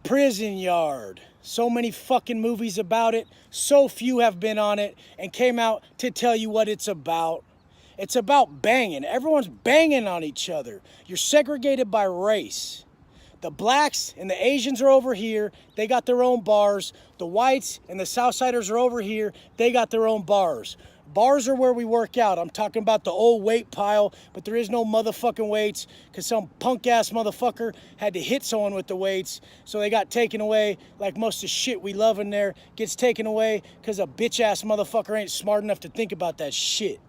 prison yard. So many fucking movies about it. So few have been on it and came out to tell you what it's about. It's about banging. Everyone's banging on each other. You're segregated by race. The blacks and the Asians are over here. They got their own bars. The whites and the Southsiders are over here. They got their own bars. Bars are where we work out. I'm talking about the old weight pile, but there is no motherfucking weights because some punk-ass motherfucker had to hit someone with the weights, so they got taken away. Like most of the shit we love in there gets taken away because a bitch-ass motherfucker ain't smart enough to think about that shit.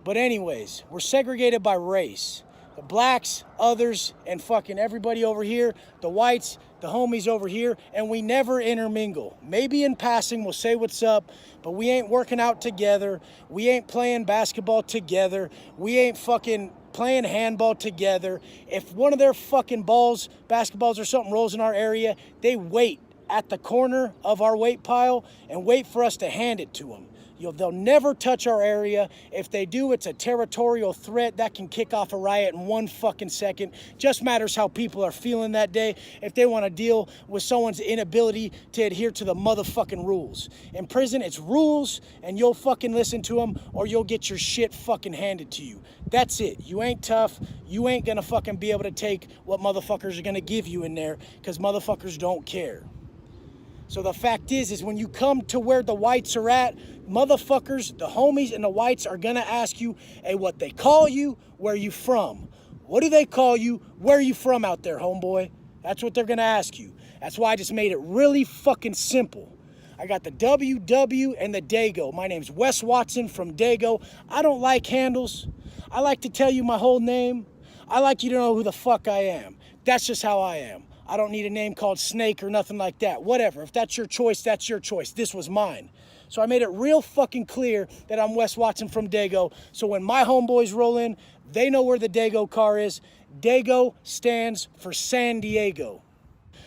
But anyways, we're segregated by race. The blacks, others, and fucking everybody over here, the whites, the homies over here, and we never intermingle. Maybe in passing we'll say what's up, but we ain't working out together. We ain't playing basketball together. We ain't fucking playing handball together. If one of their fucking balls, basketballs or something rolls in our area, they wait at the corner of our weight pile and wait for us to hand it to them. They'll never touch our area. If they do, it's a territorial threat that can kick off a riot in 1 fucking second. Just matters how people are feeling that day if they want to deal with someone's inability to adhere to the motherfucking rules. In prison, it's rules, and you'll fucking listen to them or you'll get your shit fucking handed to you. That's it. You ain't tough. You ain't gonna fucking be able to take what motherfuckers are gonna give you in there because motherfuckers don't care. So the fact is when you come to where the whites are at, motherfuckers, the homies and the whites are gonna ask you, hey, what they call you, where you from? What do they call you? Where are you from out there, homeboy? That's what they're gonna ask you. That's why I just made it really fucking simple. I got the WW and the Dago. My name's Wes Watson from Dago. I don't like handles. I like to tell you my whole name. I like you to know who the fuck I am. That's just how I am. I don't need a name called Snake or nothing like that. Whatever. If that's your choice, that's your choice. This was mine. So I made it real fucking clear that I'm Wes Watson from Dago. So when my homeboys roll in, they know where the Dago car is. Dago stands for San Diego.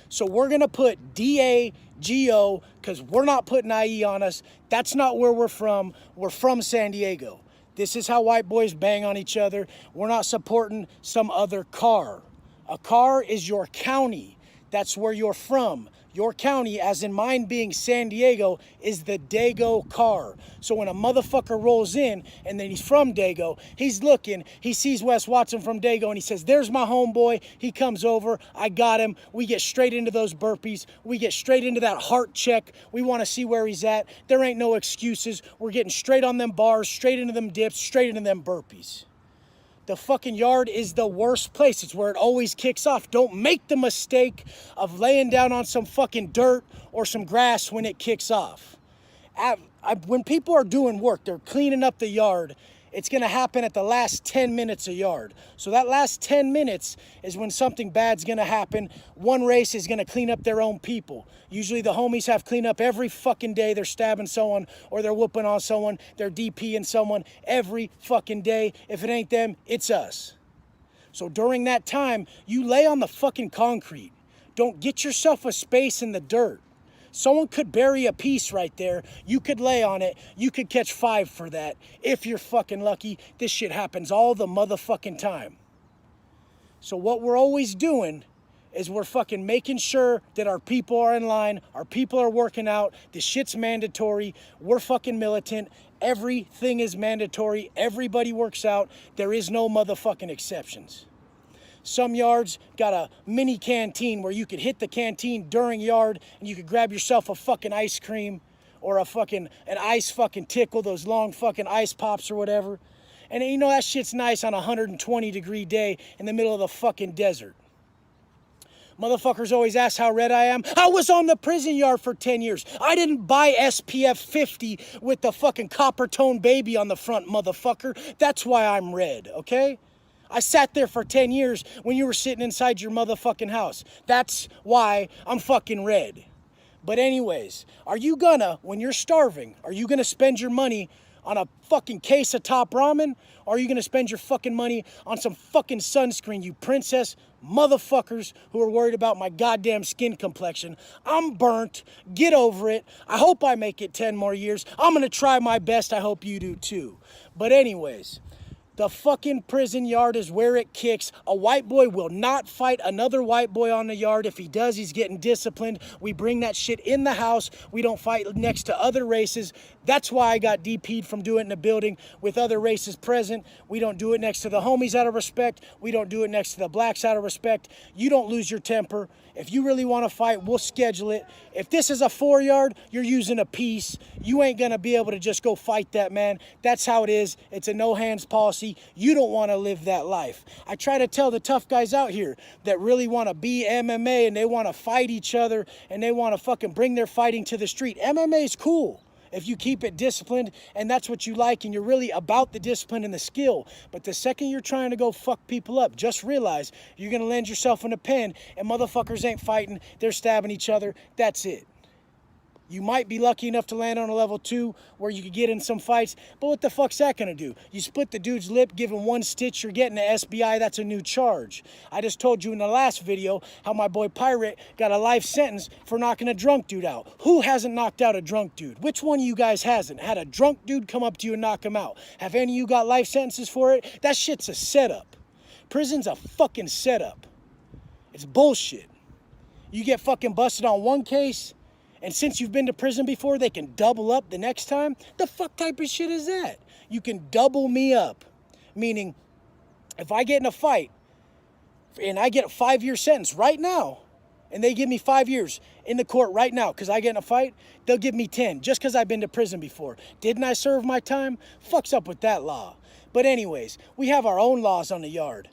So we're going to put D-A-G-O because we're not putting IE on us. That's not where we're from. We're from San Diego. This is how white boys bang on each other. We're not supporting some other car. A car is your county. That's where you're from. Your county, as in mine being San Diego, is the Dago car. So when a motherfucker rolls in and then he's from Dago, he's looking, he sees Wes Watson from Dago and he says, there's my homeboy. He comes over, I got him. We get straight into those burpees. We get straight into that heart check. We want to see where he's at. There ain't no excuses. We're getting straight on them bars, straight into them dips, straight into them burpees. The fucking yard is the worst place. It's where it always kicks off. Don't make the mistake of laying down on some fucking dirt or some grass when it kicks off. When people are doing work, they're cleaning up the yard, it's going to happen at the last 10 minutes a yard. So that last 10 minutes is when something bad's going to happen. One race is going to clean up their own people. Usually the homies have cleanup every fucking day. They're stabbing someone or they're whooping on someone. They're DPing someone every fucking day. If it ain't them, it's us. So during that time, you lay on the fucking concrete. Don't get yourself a space in the dirt. Someone could bury a piece right there. You could lay on it. You could catch 5 for that. If you're fucking lucky, this shit happens all the motherfucking time. So what we're always doing is we're fucking making sure that our people are in line. Our people are working out. This shit's mandatory. We're fucking militant. Everything is mandatory. Everybody works out. There is no motherfucking exceptions. Some yards got a mini canteen where you could hit the canteen during yard and you could grab yourself a fucking ice cream or an ice fucking tickle, those long fucking ice pops or whatever. And you know that shit's nice on a 120-degree day in the middle of the fucking desert. Motherfuckers always ask how red I am. I was on the prison yard for 10 years. I didn't buy SPF 50 with the fucking copper tone baby on the front, motherfucker. That's why I'm red, okay? I sat there for 10 years when you were sitting inside your motherfucking house. That's why I'm fucking red. But anyways, are you gonna, when you're starving, are you gonna spend your money on a fucking case of Top Ramen? Or are you gonna spend your fucking money on some fucking sunscreen, you princess motherfuckers who are worried about my goddamn skin complexion? I'm burnt. Get over it. I hope I make it 10 more years. I'm gonna try my best. I hope you do too. But anyways, The fucking prison yard is where it kicks. A white boy will not fight another white boy on the yard. If he does, he's getting disciplined. We bring that shit in the house. We don't fight next to other races. That's why I got DP'd from doing it in the building with other races present. We don't do it next to the homies out of respect. We don't do it next to the blacks out of respect. You don't lose your temper. If you really want to fight, we'll schedule it. If this is a 4-yard, you're using a piece. You ain't going to be able to just go fight that, man. That's how it is. It's a no-hands policy. You don't want to live that life. I try to tell the tough guys out here that really want to be MMA and they want to fight each other and they want to fucking bring their fighting to the street. MMA is cool if you keep it disciplined and that's what you like and you're really about the discipline and the skill. But the second you're trying to go fuck people up, just realize you're going to land yourself in a pen and motherfuckers ain't fighting. They're stabbing each other. That's it. You might be lucky enough to land on a level 2 where you could get in some fights, but what the fuck's that gonna do? You split the dude's lip, give him 1 stitch, you're getting an SBI, that's a new charge. I just told you in the last video how my boy Pirate got a life sentence for knocking a drunk dude out. Who hasn't knocked out a drunk dude? Which one of you guys hasn't? Had a drunk dude come up to you and knock him out? Have any of you got life sentences for it? That shit's a setup. Prison's a fucking setup. It's bullshit. You get fucking busted on one case, and since you've been to prison before, they can double up the next time? The fuck type of shit is that? You can double me up. Meaning, if I get in a fight, and I get a 5-year sentence right now, and they give me 5 years in the court right now because I get in a fight, they'll give me 10 just because I've been to prison before. Didn't I serve my time? Fucks up with that law. But anyways, we have our own laws on the yard.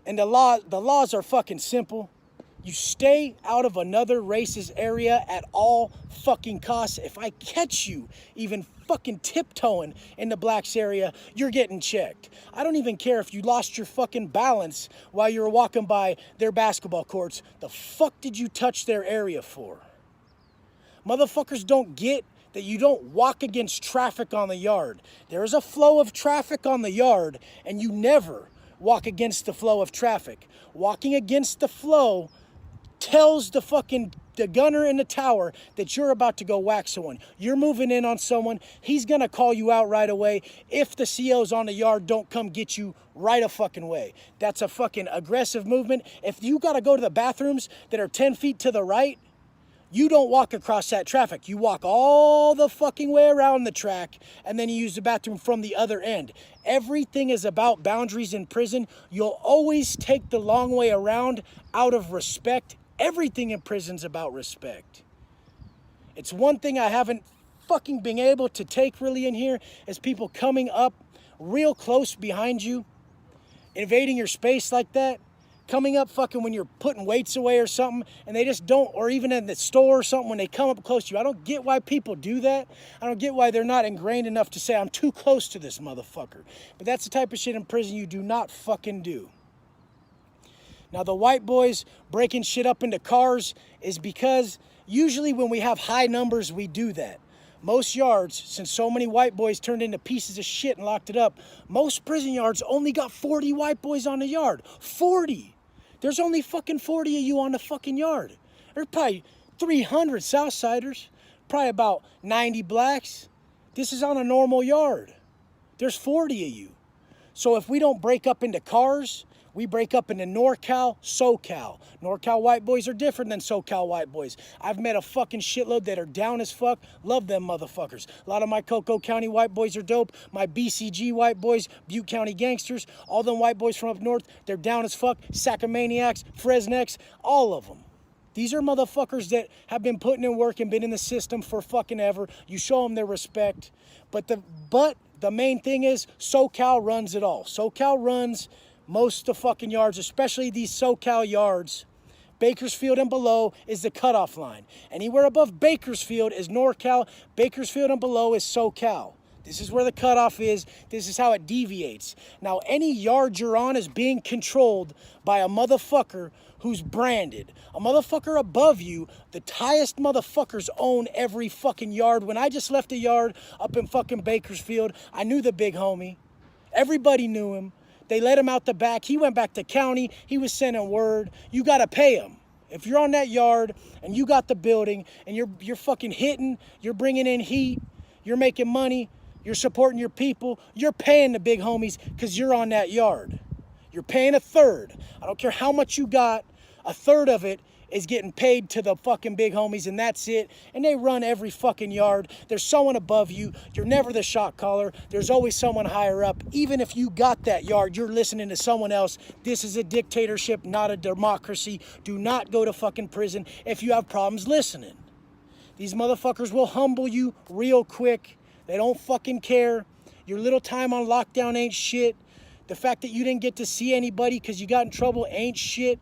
And the laws are fucking simple. You stay out of another race's area at all fucking costs. If I catch you even fucking tiptoeing in the blacks area, you're getting checked. I don't even care if you lost your fucking balance while you were walking by their basketball courts. The fuck did you touch their area for? Motherfuckers don't get that you don't walk against traffic on the yard. There is a flow of traffic on the yard, and you never walk against the flow of traffic. Walking against the flow tells the gunner in the tower that you're about to go whack someone. You're moving in on someone. He's going to call you out right away if the COs on the yard don't come get you right a fucking way. That's a fucking aggressive movement. If you got to go to the bathrooms that are 10 feet to the right, you don't walk across that traffic. You walk all the fucking way around the track and then you use the bathroom from the other end. Everything is about boundaries in prison. You'll always take the long way around out of respect. Everything in prison's about respect. It's one thing I haven't fucking been able to take really in here is people coming up real close behind you, invading your space like that, coming up fucking when you're putting weights away or something, and they just don't, or even in the store or something, when they come up close to you. I don't get why people do that. I don't get why they're not ingrained enough to say, I'm too close to this motherfucker. But that's the type of shit in prison you do not fucking do. Now, the white boys breaking shit up into cars is because usually when we have high numbers, we do that. Most yards, since so many white boys turned into pieces of shit and locked it up, most prison yards only got 40 white boys on the yard. 40! There's only fucking 40 of you on the fucking yard. There's probably 300 Southsiders, probably about 90 blacks. This is on a normal yard. There's 40 of you. So if we don't break up into cars, we break up into NorCal, SoCal. NorCal white boys are different than SoCal white boys. I've met a fucking shitload that are down as fuck. Love them motherfuckers. A lot of my Coco County white boys are dope. My BCG white boys, Butte County gangsters, all them white boys from up north, they're down as fuck. Sacamaniacs, Fresnecs, all of them. These are motherfuckers that have been putting in work and been in the system for fucking ever. You show them their respect. But the main thing is SoCal runs it all. SoCal runs most of the fucking yards, especially these SoCal yards. Bakersfield and below is the cutoff line. Anywhere above Bakersfield is NorCal. Bakersfield and below is SoCal. This is where the cutoff is. This is how it deviates. Now, any yard you're on is being controlled by a motherfucker who's branded. A motherfucker above you, the highest motherfuckers own every fucking yard. When I just left a yard up in fucking Bakersfield, I knew the big homie. Everybody knew him. They let him out the back. He went back to county. He was sending word. You got to pay him. If you're on that yard and you got the building and you're fucking hitting, you're bringing in heat, you're making money, You're supporting your people. You're paying the big homies because you're on that yard. You're paying a third. I don't care how much you got. A third of it is getting paid to the fucking big homies, and that's it. And they run every fucking yard. There's someone above you. You're never the shot caller. There's always someone higher up. Even if you got that yard, you're listening to someone else. This is a dictatorship, not a democracy. Do not go to fucking prison if you have problems listening. These motherfuckers will humble you real quick. They don't fucking care. Your little time on lockdown ain't shit. The fact that you didn't get to see anybody because you got in trouble ain't shit.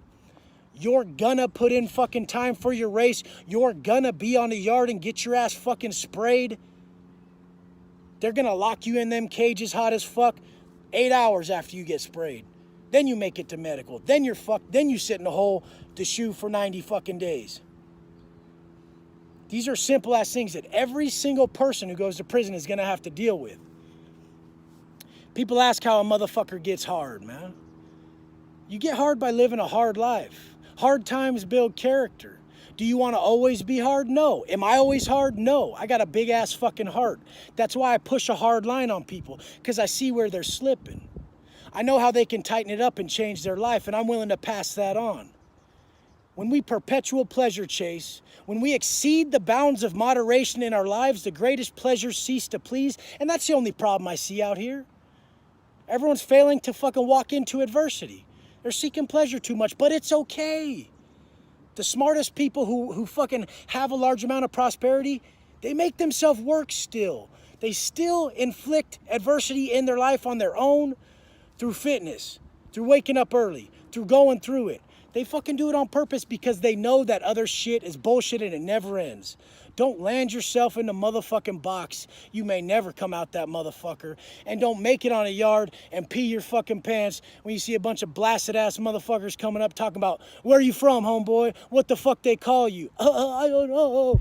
You're gonna put in fucking time for your race. You're gonna be on the yard and get your ass fucking sprayed. They're gonna lock you in them cages hot as fuck 8 hours after you get sprayed. Then you make it to medical. Then you're fucked. Then you sit in a hole to shoe for 90 fucking days. These are simple ass things that every single person who goes to prison is gonna have to deal with. People ask how a motherfucker gets hard, man. You get hard by living a hard life. Hard times build character. Do you want to always be hard? No. Am I always hard? No. I got a big ass fucking heart. That's why I push a hard line on people, because I see where they're slipping. I know how they can tighten it up and change their life, and I'm willing to pass that on. When we perpetual pleasure chase, when we exceed the bounds of moderation in our lives, the greatest pleasures cease to please. And that's the only problem I see out here. Everyone's failing to fucking walk into adversity. They're seeking pleasure too much, but it's okay. The smartest people who fucking have a large amount of prosperity, they make themselves work still. They still inflict adversity in their life on their own through fitness, through waking up early, through going through it. They fucking do it on purpose because they know that other shit is bullshit and it never ends. Don't land yourself in the motherfucking box. You may never come out that motherfucker. And don't make it on a yard and pee your fucking pants when you see a bunch of blasted ass motherfuckers coming up talking about, where are you from, homeboy? What the fuck they call you? I don't know.